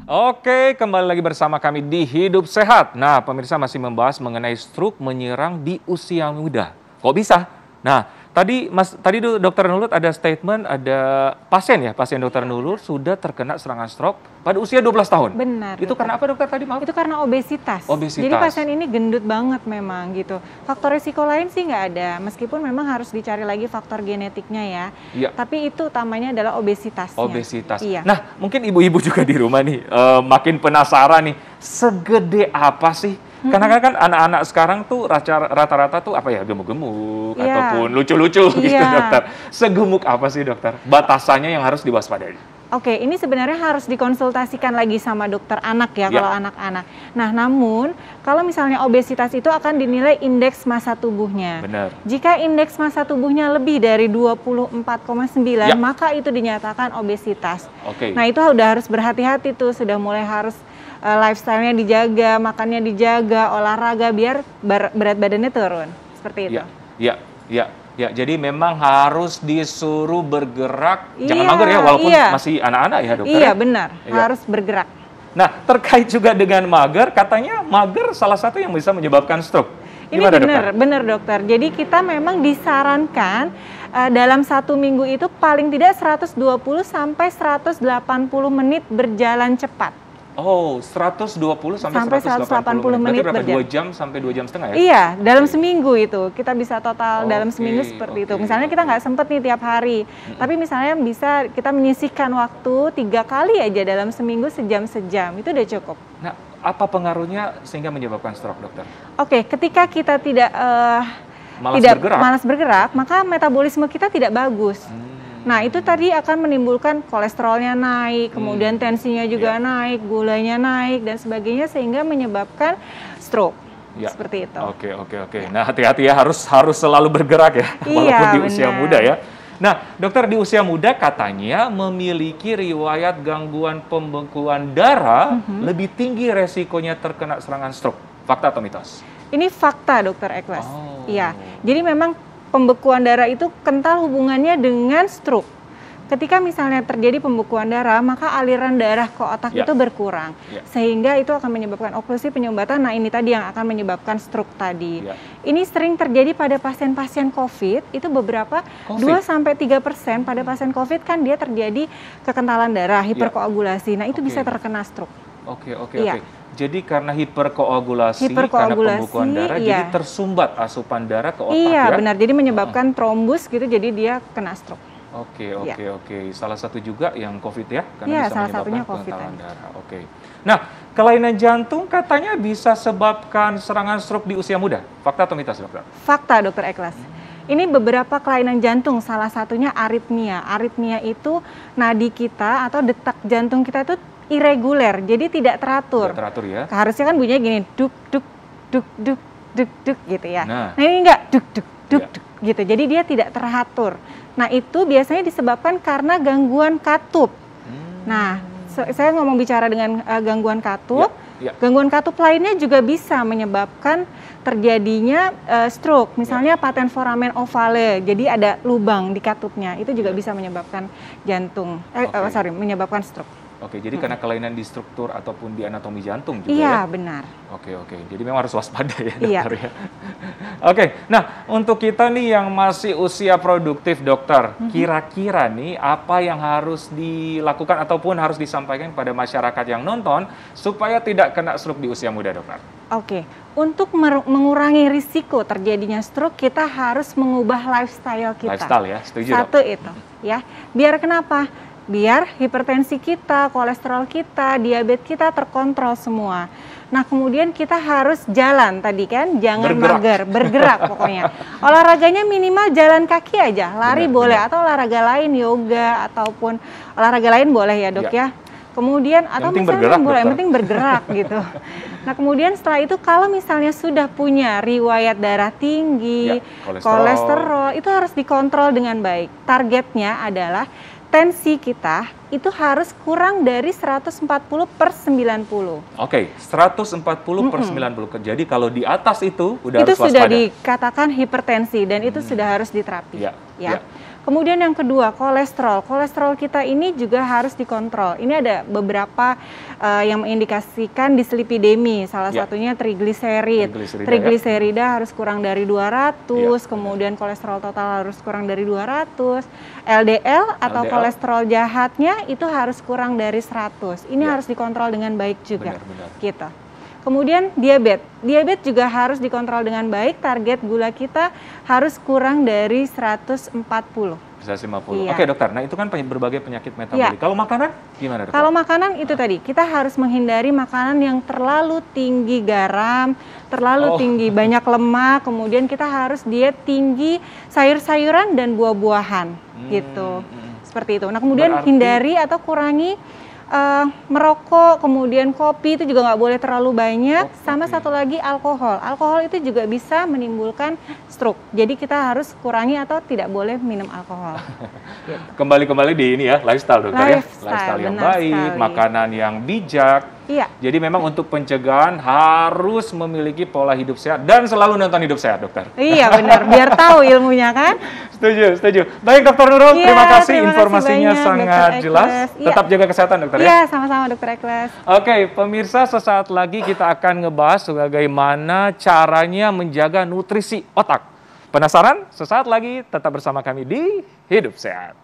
Oke, kembali lagi bersama kami di Hidup Sehat. Nah, pemirsa masih membahas mengenai stroke menyerang di usia muda. Kok bisa? Nah, tadi Dokter Nurul ada statement, ada pasien Dokter Nurul sudah terkena serangan stroke pada usia 12 tahun. Benar. Itu karena apa dokter tadi, maaf? Itu karena obesitas. Obesitas. Jadi pasien ini gendut banget memang gitu. Faktor risiko lain sih nggak ada, meskipun memang harus dicari lagi faktor genetiknya ya. Iya. Tapi itu utamanya adalah obesitasnya. Obesitas. Iya. Nah, mungkin ibu-ibu juga di rumah nih makin penasaran nih, segede apa sih? Karena kan anak-anak sekarang tuh rata-rata tuh apa ya, gemuk-gemuk Iya. ataupun lucu-lucu gitu Iya. dokter. Segemuk apa sih dokter? Batasannya yang harus diwaspadai. Oke, ini sebenarnya harus dikonsultasikan lagi sama dokter anak ya, Ya. kalau anak-anak. Nah, namun kalau misalnya obesitas itu akan dinilai indeks massa tubuhnya. Benar. Jika indeks massa tubuhnya lebih dari 24,9, Ya. maka itu dinyatakan obesitas. Oke. Nah, itu udah harus berhati-hati tuh, sudah mulai harus lifestyle-nya dijaga, makannya dijaga, olahraga biar berat badannya turun. Seperti itu. Ya, jadi memang harus disuruh bergerak, jangan Iya, mager ya, walaupun iya. masih anak-anak ya dokter. Iya, ya? benar. Iya. Harus bergerak. Nah, terkait juga dengan mager, katanya mager salah satu yang bisa menyebabkan stroke. Ini Gimana dokter? benar dokter. Jadi kita memang disarankan dalam 1 minggu itu paling tidak 120 sampai 180 menit berjalan cepat. Oh, 120 sampai 180 menit. Berarti berapa? 2 jam sampai 2 jam setengah ya? Iya, dalam seminggu itu. Kita bisa total dalam seminggu Oke, seperti itu. oke, Misalnya kita oke. nggak sempet nih tiap hari. Tapi misalnya bisa kita menyisihkan waktu 3 kali aja dalam seminggu sejam-sejam. Itu udah cukup. Nah, apa pengaruhnya sehingga menyebabkan stroke, dokter? Oke, ketika kita tidak malas bergerak, maka metabolisme kita tidak bagus. Nah, itu tadi akan menimbulkan kolesterolnya naik, kemudian tensinya juga naik, gulanya naik, dan sebagainya, sehingga menyebabkan stroke. Ya. Seperti itu. Oke. Nah, hati-hati ya, harus selalu bergerak ya, walaupun di usia benar. muda ya. Nah, dokter, di usia muda katanya memiliki riwayat gangguan pembekuan darah lebih tinggi resikonya terkena serangan stroke. Fakta atau mitos? Ini fakta, Dokter Eklas. Oh. Iya. Jadi memang pembekuan darah itu kental hubungannya dengan stroke. Ketika misalnya terjadi pembekuan darah, maka aliran darah ke otak itu berkurang. Sehingga itu akan menyebabkan oklusi penyumbatan. Nah, ini tadi yang akan menyebabkan stroke tadi. Ini sering terjadi pada pasien-pasien COVID, itu beberapa 2-3% pada pasien COVID kan dia terjadi kekentalan darah, hiperkoagulasi. Nah, itu bisa terkena stroke. Oke. Jadi karena hiperkoagulasi, karena pembekuan darah, jadi tersumbat asupan darah ke otak Iya, ya? benar. Jadi menyebabkan trombus gitu, jadi dia kena stroke. Oke. Salah satu juga yang COVID ya? Karena Iya, bisa salah satunya menyebabkan COVID. pengentalan darah. Oke. Nah, kelainan jantung katanya bisa sebabkan serangan stroke di usia muda. Fakta atau mitos, dokter? Fakta, Dokter Eklas. Ini beberapa kelainan jantung, salah satunya aritmia. Aritmia itu nadi kita atau detak jantung kita itu irreguler, jadi tidak teratur. Tidak teratur ya? Harusnya kan bunyinya gini, duk duk duk duk duk duk gitu ya. Nah ini enggak duk duk duk duk gitu. Jadi dia tidak teratur. Nah, itu biasanya disebabkan karena gangguan katup. Nah, saya ngomong bicara dengan gangguan katup. Gangguan katup lainnya juga bisa menyebabkan terjadinya stroke. Misalnya paten foramen ovale, jadi ada lubang di katupnya. Itu juga bisa menyebabkan jantung, menyebabkan stroke. Oke, jadi karena kelainan di struktur ataupun di anatomi jantung juga ya? Iya, ya? benar. Oke. Jadi memang harus waspada ya, dokter ya? Oke, nah untuk kita nih yang masih usia produktif, dokter, kira-kira nih apa yang harus dilakukan ataupun harus disampaikan pada masyarakat yang nonton supaya tidak kena stroke di usia muda, dokter? Oke, untuk mengurangi risiko terjadinya stroke, kita harus mengubah lifestyle kita. Lifestyle ya, setuju dok? Satu itu, ya. Biar kenapa? Biar hipertensi kita, kolesterol kita, diabetes kita terkontrol semua. Nah, kemudian kita harus jalan tadi kan, jangan mager, bergerak pokoknya. Olahraganya minimal jalan kaki aja, lari boleh, atau olahraga lain, yoga, ataupun olahraga lain boleh ya dok ya. Kemudian, atau misalnya boleh, yang penting bergerak gitu. Nah, kemudian setelah itu kalau misalnya sudah punya riwayat darah tinggi, kolesterol, itu harus dikontrol dengan baik. Targetnya adalah tensi kita itu harus kurang dari 140/90. Oke, 140/90. Jadi kalau di atas itu udah itu harus waspada. Sudah dikatakan hipertensi dan itu sudah harus diterapi. Ya. Kemudian yang kedua, kolesterol. Kolesterol kita ini juga harus dikontrol. Ini ada beberapa yang mengindikasikan dislipidemi, salah satunya trigliserid. Trigliserida harus kurang dari 200, kemudian kolesterol total harus kurang dari 200. LDL atau kolesterol jahatnya itu harus kurang dari 100. Ini harus dikontrol dengan baik juga. Gitu. Kemudian diabetes juga harus dikontrol dengan baik. Target gula kita harus kurang dari 140. 150. Oke dokter, nah itu kan berbagai penyakit metabolik. Kalau makanan gimana dokter? Kalau makanan itu tadi, kita harus menghindari makanan yang terlalu tinggi garam, terlalu tinggi banyak lemak, kemudian kita harus diet tinggi sayur-sayuran dan buah-buahan gitu. Seperti itu. Nah kemudian hindari atau kurangi merokok, kemudian kopi itu juga nggak boleh terlalu banyak, sama satu lagi alkohol. Alkohol itu juga bisa menimbulkan stroke. Jadi kita harus kurangi atau tidak boleh minum alkohol. Kembali di ini ya, lifestyle dokter ya. Lifestyle yang baik, makanan yang bijak. Jadi memang untuk pencegahan harus memiliki pola hidup sehat dan selalu nonton Hidup Sehat dokter. Iya benar, biar tahu ilmunya kan. Setuju. Baik Dokter Nurul, terima kasih informasinya sangat jelas. Tetap jaga kesehatan dokter ya. Iya, sama-sama Dokter Ekles. Oke, pemirsa, sesaat lagi kita akan ngebahas bagaimana caranya menjaga nutrisi otak. Penasaran? Sesaat lagi tetap bersama kami di Hidup Sehat.